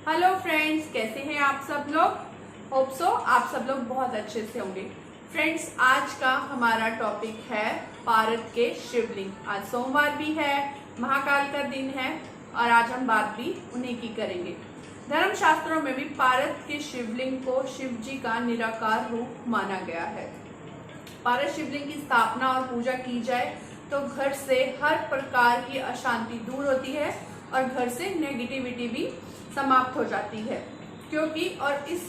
Hello friends, कैसे हैं आप सब लोग। होप सो आप सब लोग बहुत अच्छे से होंगे। फ्रेंड्स, आज का हमारा टॉपिक है पारद के शिवलिंग। आज सोमवार भी है, महाकाल का दिन है और आज हम बात भी उन्हीं की करेंगे। धर्म शास्त्रों में भी पारद के शिवलिंग को शिव जी का निराकार रूप माना गया है। पारद शिवलिंग की स्थापना और पूजा की जाए तो घर से हर प्रकार की अशांति दूर होती है और घर से नेगेटिविटी भी समाप्त हो जाती है। क्योंकि और इस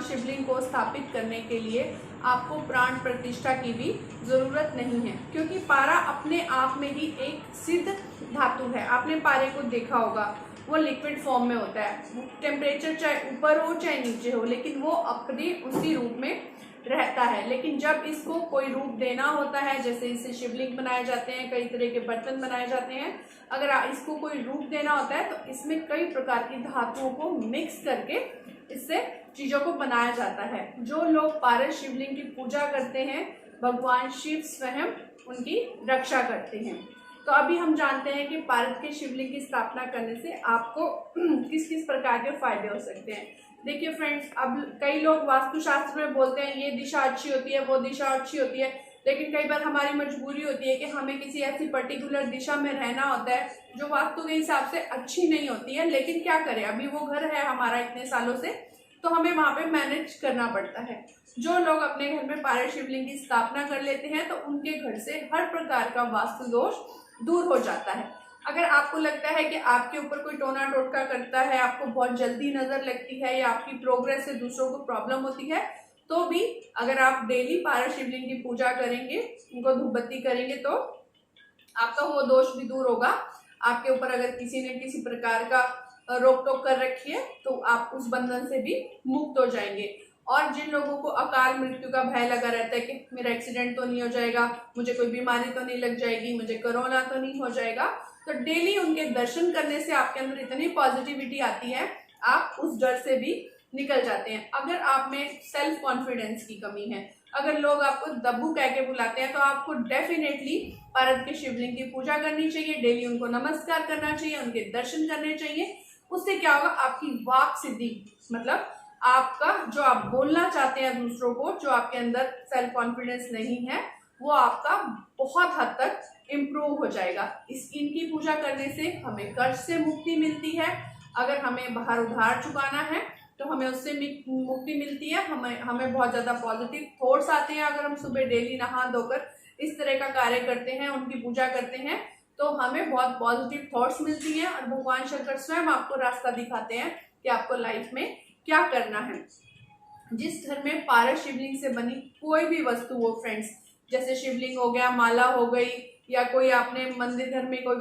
शिवलिंग को स्थापित करने के लिए आपको प्राण प्रतिष्ठा की भी जरूरत नहीं है, क्योंकि पारा अपने आप में ही एक सिद्ध धातु है। आपने पारे को देखा होगा, वो लिक्विड फॉर्म में होता है। टेम्परेचर चाहे ऊपर हो चाहे नीचे हो, लेकिन वो अपने उसी रूप में रहता है। लेकिन जब इसको कोई रूप देना होता है, जैसे इससे शिवलिंग बनाए जाते हैं, कई तरह के बर्तन बनाए जाते हैं, अगर इसको कोई रूप देना होता है तो इसमें कई प्रकार की धातुओं को मिक्स करके इससे चीजों को बनाया जाता है। जो लोग पारद शिवलिंग की पूजा करते हैं, भगवान शिव स्वयं उनकी रक्षा करते हैं। तो अभी हम जानते हैं कि पारद के शिवलिंग की स्थापना करने से आपको किस किस प्रकार के फायदे हो सकते हैं। देखिए फ्रेंड्स, अब कई लोग वास्तुशास्त्र में बोलते हैं ये दिशा अच्छी होती है, वो दिशा अच्छी होती है, लेकिन कई बार हमारी मजबूरी होती है कि हमें किसी ऐसी पर्टिकुलर दिशा में रहना होता है जो वास्तु के हिसाब से अच्छी नहीं होती है। लेकिन क्या करें, अभी वो घर है हमारा इतने सालों से, तो हमें वहां पे मैनेज करना पड़ता है। जो लोग अपने घर में पारद शिवलिंग की स्थापना कर लेते हैं तो उनके घर से हर प्रकार का वास्तु दोष दूर हो जाता है। अगर आपको लगता है कि आपके ऊपर कोई टोना टोटका करता है, आपको बहुत जल्दी नजर लगती है या आपकी प्रोग्रेस से दूसरों को प्रॉब्लम होती है, तो भी अगर आप डेली पारद शिवलिंग की पूजा करेंगे, उनको धूप बत्ती करेंगे, तो आपका वो दोष भी दूर होगा। आपके ऊपर अगर किसी ने किसी प्रकार का रोक टोक कर रखी है तो आप उस बंधन से भी मुक्त हो जाएंगे। और जिन लोगों को अकाल मृत्यु का भय लगा रहता है कि मेरा एक्सीडेंट तो नहीं हो जाएगा, मुझे कोई बीमारी तो नहीं लग जाएगी, मुझे कोरोना तो नहीं हो जाएगा, तो डेली उनके दर्शन करने से आपके अंदर इतनी पॉजिटिविटी आती है, आप उस डर से भी निकल जाते हैं। अगर आप में सेल्फ कॉन्फिडेंस की कमी है, अगर लोग आपको दब्बू कह के बुलाते हैं, तो आपको डेफिनेटली पारद के शिवलिंग की पूजा करनी चाहिए, डेली उनको नमस्कार करना चाहिए, उनके दर्शन करने चाहिए। उससे क्या होगा, आपकी वाक सिद्धि, मतलब आपका जो आप बोलना चाहते हैं दूसरों को, जो आपके अंदर सेल्फ कॉन्फिडेंस नहीं है, वो आपका बहुत हद तक इम्प्रूव हो जाएगा। इनकी पूजा करने से हमें कर्ज से मुक्ति मिलती है। अगर हमें बाहर उधार चुकाना है तो हमें उससे मुक्ति मिलती है। हमें बहुत ज्यादा पॉजिटिव थॉट्स आते हैं। अगर हम सुबह डेली नहा धोकर इस तरह का कार्य करते हैं, उनकी पूजा करते हैं, तो हमें बहुत पॉजिटिव थॉट्स मिलती हैं और भगवान शंकर स्वयं आपको रास्ता दिखाते हैं कि आपको लाइफ में क्या करना है। जिस घर में पारद शिवलिंग से बनी कोई भी वस्तु हो फ्रेंड्स, जैसे शिवलिंग हो गया, माला हो गई, या कोई आपने मंदिर घर में कोई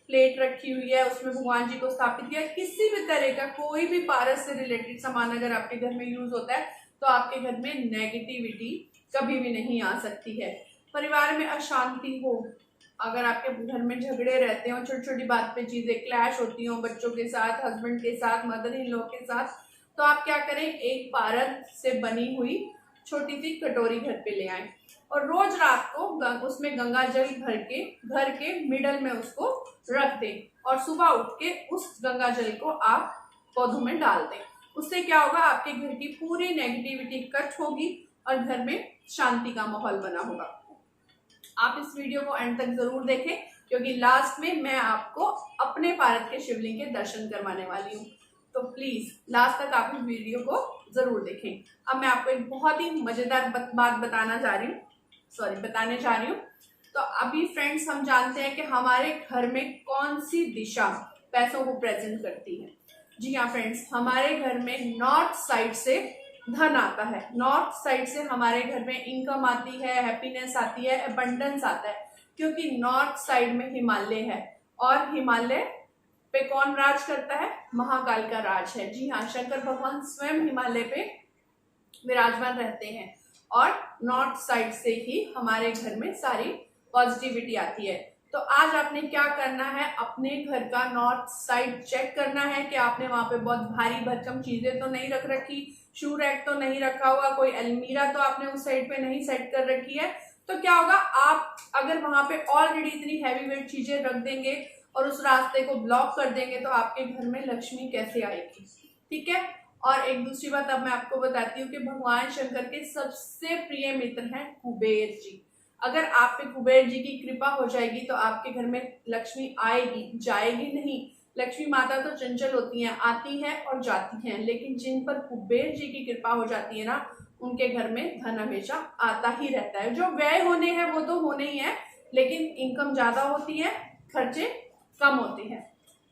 प्लेट रखी हुई है, उसमें भगवान जी को स्थापित किया, किसी भी तरह का कोई भी पारस से रिलेटेड सामान अगर आपके घर में यूज होता है, तो आपके घर में नेगेटिविटी कभी भी नहीं आ सकती है। परिवार में अशांति हो, अगर आपके घर में झगड़े रहते हो, छोटी छोटी बात पे चीजें क्लैश होती हो, बच्चों के साथ, हस्बैंड के साथ, मदर इन लॉ के साथ, तो आप क्या करें, एक पारद से बनी हुई छोटी सी कटोरी घर पे ले आए और रोज रात को उसमें गंगा जल भर के घर के मिडल में उसको रख दें और सुबह उठ के उस गंगा जल को आप पौधों में डाल दें। उससे क्या होगा, आपके घर की पूरी नेगेटिविटी कट होगी और घर में शांति का माहौल बना होगा। आप इस वीडियो को एंड तक जरूर देखें, क्योंकि लास्ट में मैं आपको अपने पारद के शिवलिंग के दर्शन करवाने वाली हूँ। तो प्लीज लास्ट तक आप इस वीडियो को जरूर देखें। अब मैं आपको एक बहुत ही मजेदार बात बताने जा रही हूँ। तो अभी फ्रेंड्स, हम जानते हैं कि हमारे घर में कौन सी दिशा पैसों को प्रेजेंट करती है। जी हाँ फ्रेंड्स, हमारे घर में नॉर्थ साइड से धन आता है। नॉर्थ साइड से हमारे घर में इनकम आती है, हैप्पीनेस आती है, अबंडेंस आता है, क्योंकि नॉर्थ साइड में हिमालय है और हिमालय पे कौन राज करता है, महाकाल का राज है। जी हाँ, शंकर भगवान स्वयं हिमालय पे विराजमान रहते हैं और नॉर्थ साइड से ही हमारे घर में सारी पॉजिटिविटी आती है। तो आज आपने क्या करना है, अपने घर का नॉर्थ साइड चेक करना है कि आपने वहां पे बहुत भारी भरकम चीजें तो नहीं रख रखी, शू रैक तो नहीं रखा हुआ, कोई अलमीरा तो आपने उस साइड पे नहीं सेट कर रखी है। तो क्या होगा, आप अगर वहां पे ऑलरेडी इतनी हैवी वेट चीजें रख देंगे और उस रास्ते को ब्लॉक कर देंगे, तो आपके घर में लक्ष्मी कैसे आएगी। ठीक है। और एक दूसरी बात अब मैं आपको बताती हूँ कि भगवान शंकर के सबसे प्रिय मित्र हैं कुबेर जी। अगर आप पे कुबेर जी की कृपा हो जाएगी तो आपके घर में लक्ष्मी आएगी, जाएगी नहीं। लक्ष्मी माता तो चंचल होती हैं, आती हैं और जाती हैं, लेकिन जिन पर कुबेर जी की कृपा हो जाती है ना, उनके घर में धन हमेशा आता ही रहता है। जो व्यय होने हैं वो तो होने ही है, लेकिन इनकम ज्यादा होती है, खर्चे कम होते हैं।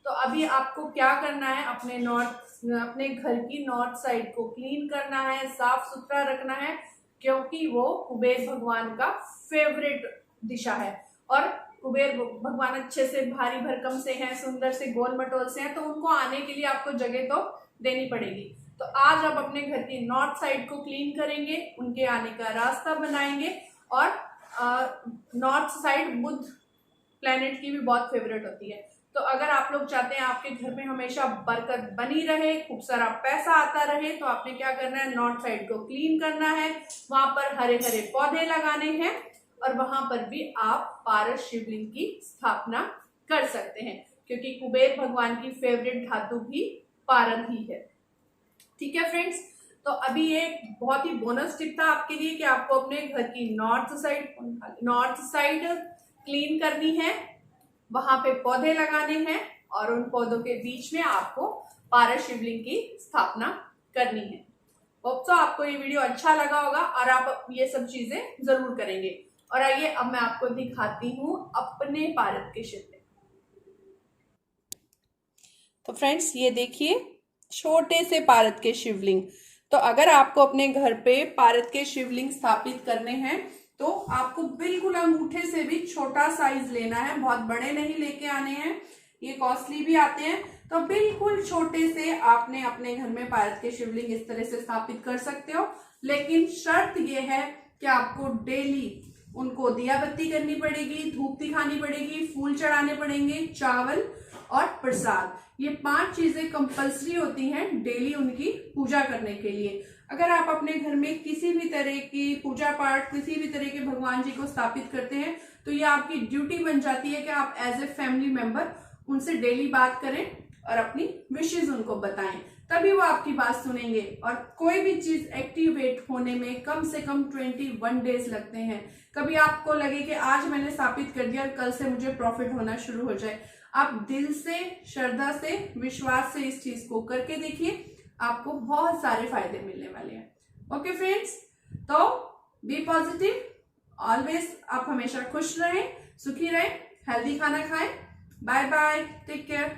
तो अभी आपको क्या करना है, अपने घर की नॉर्थ साइड को क्लीन करना है, साफ सुथरा रखना है, क्योंकि वो कुबेर भगवान का फेवरेट दिशा है। और कुबेर भगवान अच्छे से भारी भरकम से हैं, सुंदर से गोल मटोल से हैं, तो उनको आने के लिए आपको जगह तो देनी पड़ेगी। तो आज आप अपने घर की नॉर्थ साइड को क्लीन करेंगे, उनके आने का रास्ता बनाएंगे। और नॉर्थ साइड बुध प्लेनेट की भी बहुत फेवरेट होती है। तो अगर आप लोग चाहते हैं आपके घर में हमेशा बरकत बनी रहे, खूब सारा पैसा आता रहे, तो आपने क्या करना है, नॉर्थ साइड को क्लीन करना है, वहां पर हरे हरे पौधे लगाने हैं, और वहां पर भी आप पारस शिवलिंग की स्थापना कर सकते हैं, क्योंकि कुबेर भगवान की फेवरेट धातु भी पारद ही है। ठीक है फ्रेंड्स, तो अभी ये बहुत ही बोनस टिप था आपके लिए कि आपको अपने घर की नॉर्थ साइड क्लीन करनी है, वहां पे पौधे लगाने हैं, और उन पौधों के बीच में आपको पारस शिवलिंग की स्थापना करनी है। होप तो आपको ये वीडियो अच्छा लगा होगा और आप ये सब चीजें जरूर करेंगे। और आइए अब मैं आपको दिखाती हूँ अपने पारद के शिवलिंग। तो फ्रेंड्स ये देखिए छोटे से पारद के शिवलिंग। तो अगर आपको अपने घर पे पारद के शिवलिंग स्थापित करने हैं तो आपको बिल्कुल अंगूठे से भी छोटा साइज लेना है, बहुत बड़े नहीं लेके आने हैं, ये कॉस्टली भी आते हैं। तो बिल्कुल छोटे से आपने अपने घर में पारद के शिवलिंग इस तरह से स्थापित कर सकते हो, लेकिन शर्त ये है कि आपको डेली उनको दिया बत्ती करनी पड़ेगी, धूप दिखानी पड़ेगी, फूल चढ़ाने पड़ेंगे, चावल और प्रसाद, ये 5 चीजें कंपलसरी होती हैं डेली उनकी पूजा करने के लिए। अगर आप अपने घर में किसी भी तरह की पूजा पाठ, किसी भी तरह के भगवान जी को स्थापित करते हैं, तो ये आपकी ड्यूटी बन जाती है कि आप एज ए फैमिली मेंबर उनसे डेली बात करें और अपनी विशेष उनको बताएं, तभी वो आपकी बात सुनेंगे। और कोई भी चीज एक्टिवेट होने में कम से कम 21 डेज लगते हैं। कभी आपको लगे कि आज मैंने स्थापित कर दिया और कल से मुझे प्रॉफिट होना शुरू हो जाए, आप दिल से, श्रद्धा से, विश्वास से इस चीज को करके देखिए, आपको बहुत सारे फायदे मिलने वाले हैं। ओके फ्रेंड्स, तो बी पॉजिटिव ऑलवेज, आप हमेशा खुश रहें, सुखी रहें, हेल्दी खाना खाएं। Bye bye, take care.